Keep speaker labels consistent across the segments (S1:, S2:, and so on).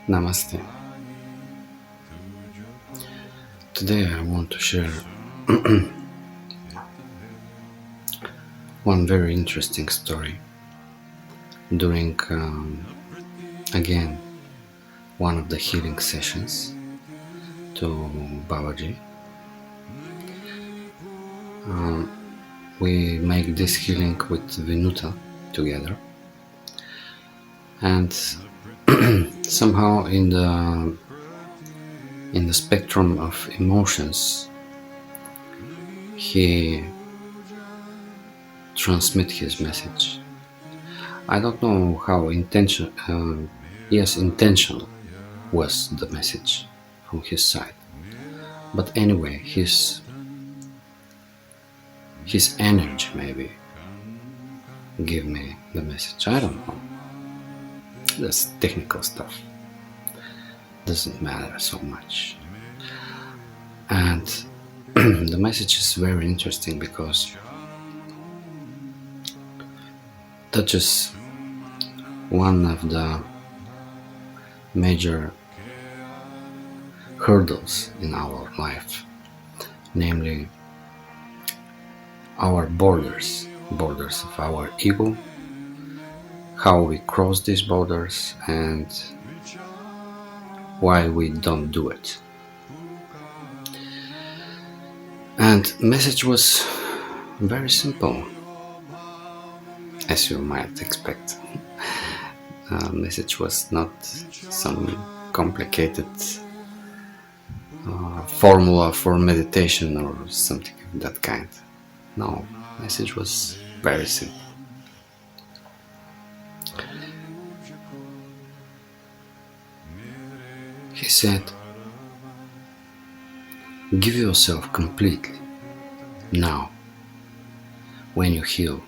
S1: Namaste. Today I want to share one very interesting story during, again, one of the healing sessions to Babaji. We make this healing with Vinuta together, and somehow in the spectrum of emotions he transmit his message. I don't know how intentional was the message from his side, but anyway, his energy maybe give me the message. I don't know. That's technical stuff. Doesn't matter so much. And the message is very interesting because touches one of the major hurdles in our life, namely our borders of our ego, how we cross these borders and why we don't do it. And message was very simple, as you might expect. Message was not some complicated formula for meditation or something of that kind. No, message was very simple. He said, give yourself completely now. When you heal,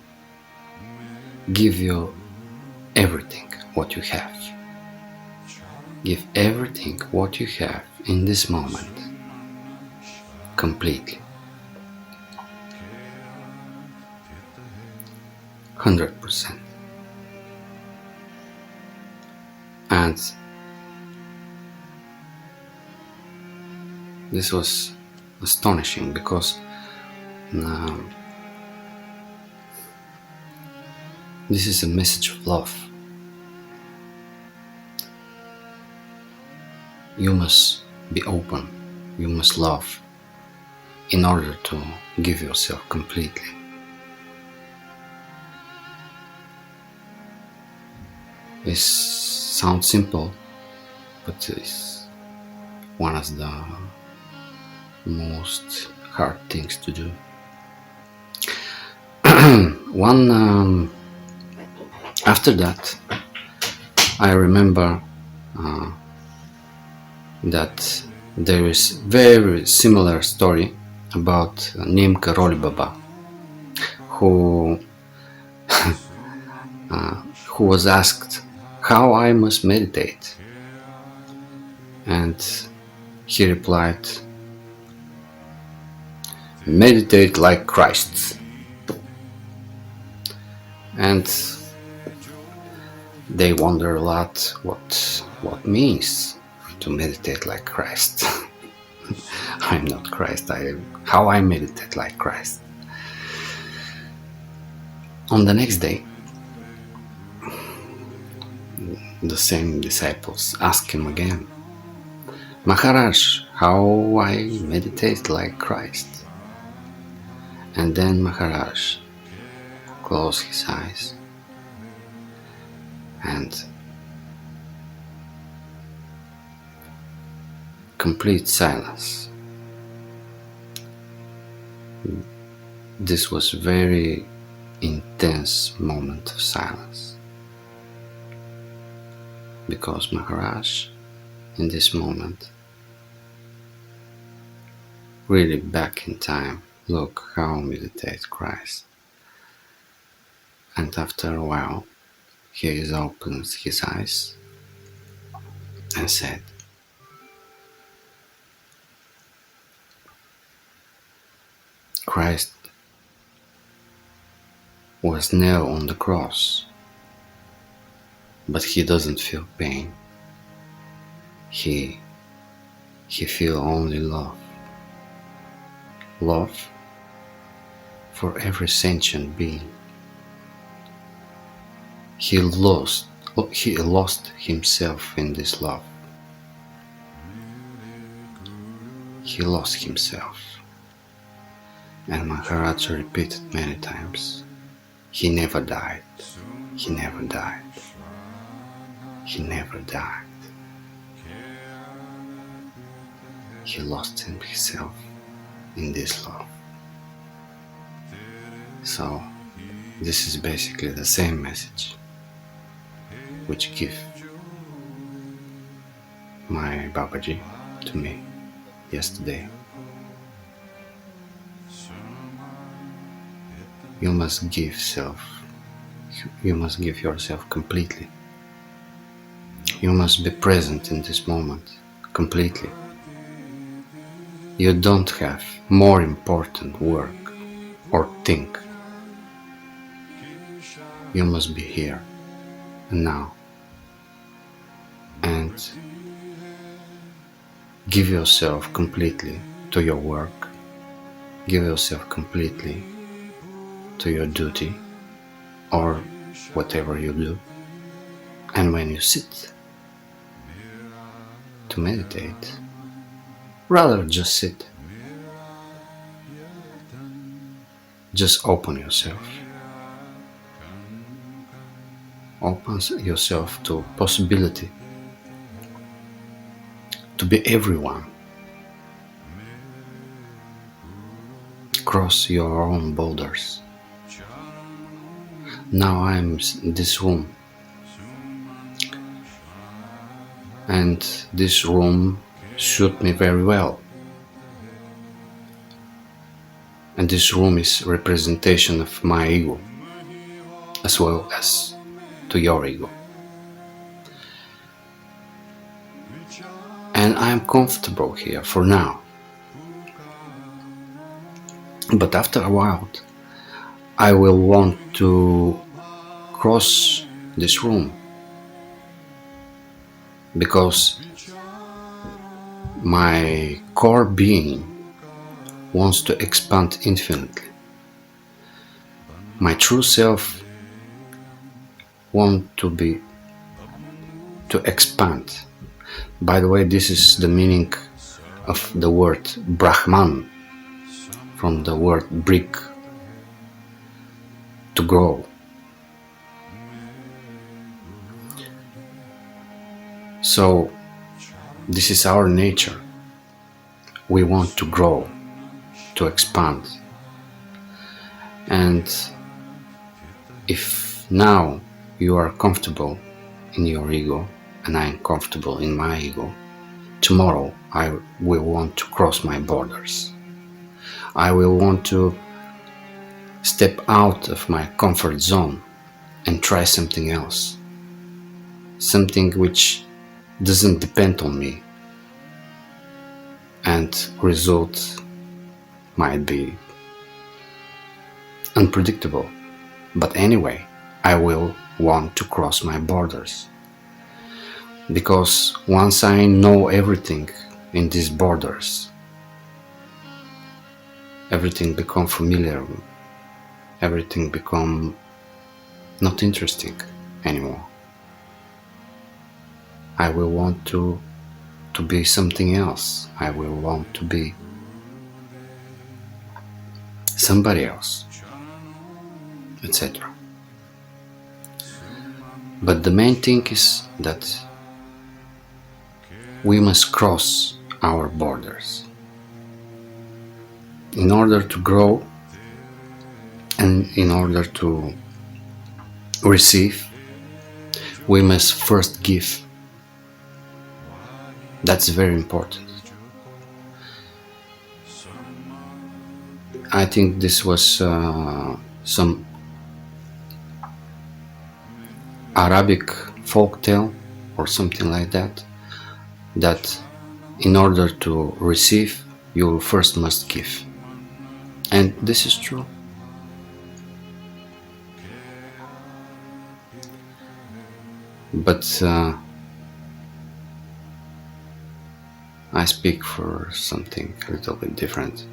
S1: give you everything what you have. Give everything what you have in this moment completely. 100%. And this was astonishing because this is a message of love. You must be open, you must love in order to give yourself completely. This sounds simple, but it's one of the most hard things to do. After that, I remember that there is very similar story about Nimka Roli Baba, who was asked how I must meditate, and he replied, meditate like Christ. And they wonder a lot what means to meditate like Christ. I'm not Christ. How I meditate like Christ. On the next day, the same disciples ask him again, Maharaj, how I meditate like Christ. And then Maharaj closed his eyes and complete silence. This was very intense moment of silence, because Maharaj in this moment really back in time, look how meditate Christ. And after a while, he opens his eyes and said, Christ was nailed on the cross, but he doesn't feel pain. He feels only love. Love for every sentient being. He lost himself in this love. He lost himself. And Maharaj repeated many times, he never died, he never died, he never died. He lost himself in this love. So this is basically the same message which give my Babaji to me yesterday. You must give yourself completely. You must be present in this moment completely. You don't have more important work or think. You must be here and now and give yourself completely to your work. Give yourself completely to your duty or whatever you do. And when you sit to meditate, rather just sit. Just open yourself. Open yourself to possibility to be everyone. Cross your own borders. Now I'm in this room, and this room suits me very well. And this room is representation of my ego, as well as to your ego. And I'm comfortable here for now. But after a while, I will want to cross this room, because my core being wants to expand infinitely. My true self wants to expand. By the way, this is the meaning of the word Brahman, from the word brick, to grow. So this is our nature. We want to grow, to expand. And if now you are comfortable in your ego and I am comfortable in my ego, tomorrow I will want to cross my borders. I will want to step out of my comfort zone and try something else. Something which doesn't depend on me, and result might be unpredictable. But anyway, I will want to cross my borders, because once I know everything in these borders, everything become familiar, everything become not interesting anymore. I will want to be something else. I will want to be somebody else, etc. But the main thing is that we must cross our borders. In order to grow and in order to receive, we must first give. That's very important. I think this was some Arabic folk tale or something like that, that in order to receive, you first must give. And this is true. But I speak for something a little bit different.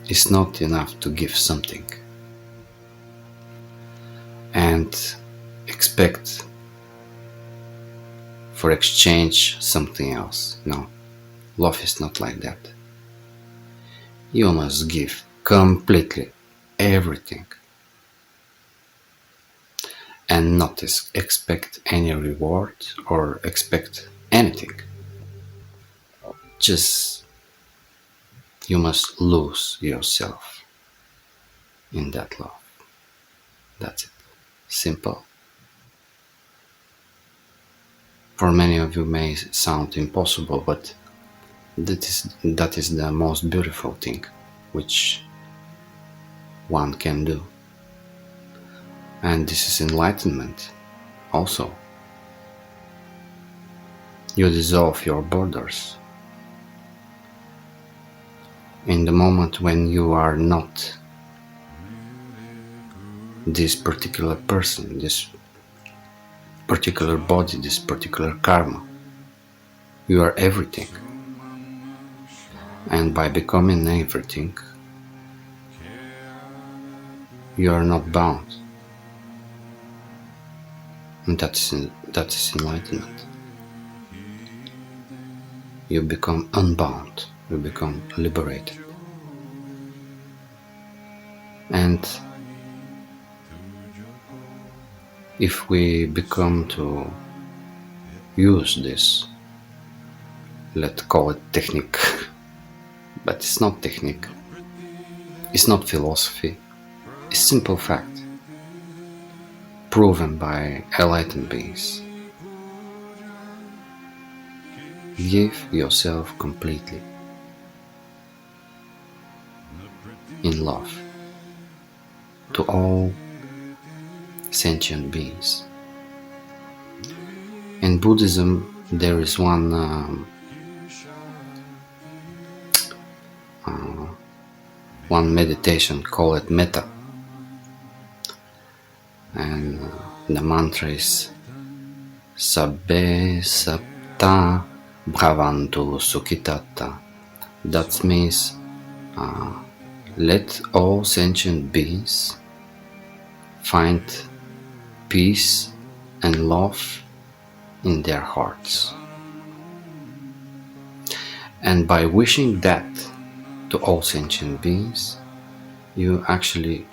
S1: It's not enough to give something and expect for exchange something else. No, love is not like that. You must give completely everything and not expect any reward or expect anything. Just you must lose yourself in that love. That's it. Simple. For many of you may sound impossible, but that is the most beautiful thing which one can do. And this is enlightenment also. You dissolve your borders. In the moment when you are not this particular person, this particular body, this particular karma, you are everything. And by becoming everything, you are not bound. And that is enlightenment. You become unbound, you become liberated. And if we become to use this, let's call it technique, but it's not technique, it's not philosophy, it's simple fact, proven by enlightened beings. Give yourself completely in love to all sentient beings. In Buddhism, there is one meditation called metta, and the mantra is Sabbe Sapta Bhavantu Sukhitata. That means let all sentient beings find peace and love in their hearts. And by wishing that to all sentient beings, you actually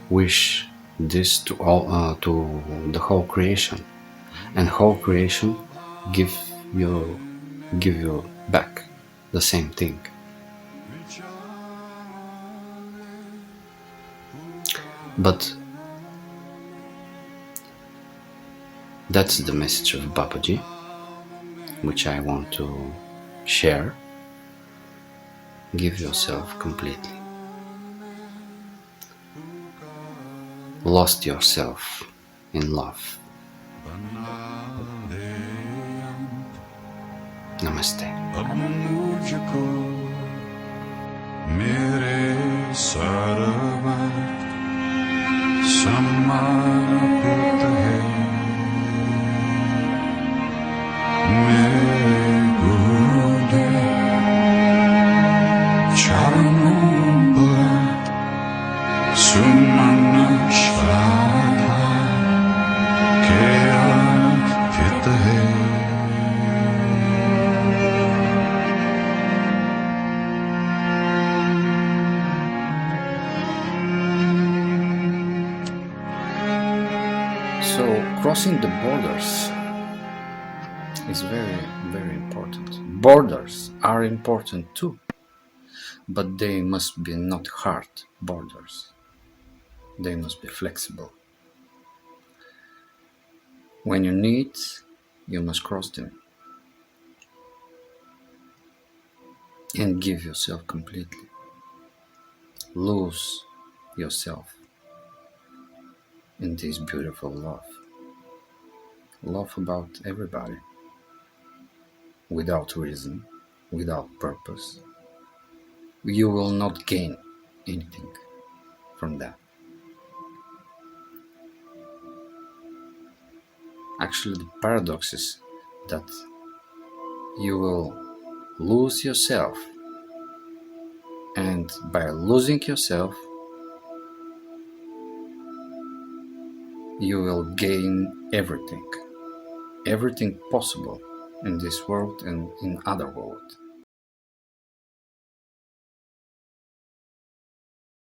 S1: wish this to all, to the whole creation, and whole creation give you back the same thing. But that's the message of Babaji, which I want to share. Give yourself completely. Lost yourself in love. Namaste. So crossing the borders is very, very important. Borders are important too, but they must be not hard borders. They must be flexible. When you need, you must cross them. and give yourself completely. Lose yourself in this beautiful love. Love about everybody, without reason, without purpose. You will not gain anything from that. Actually, the paradox is that you will lose yourself, and by losing yourself, you will gain everything possible in this world and in other world.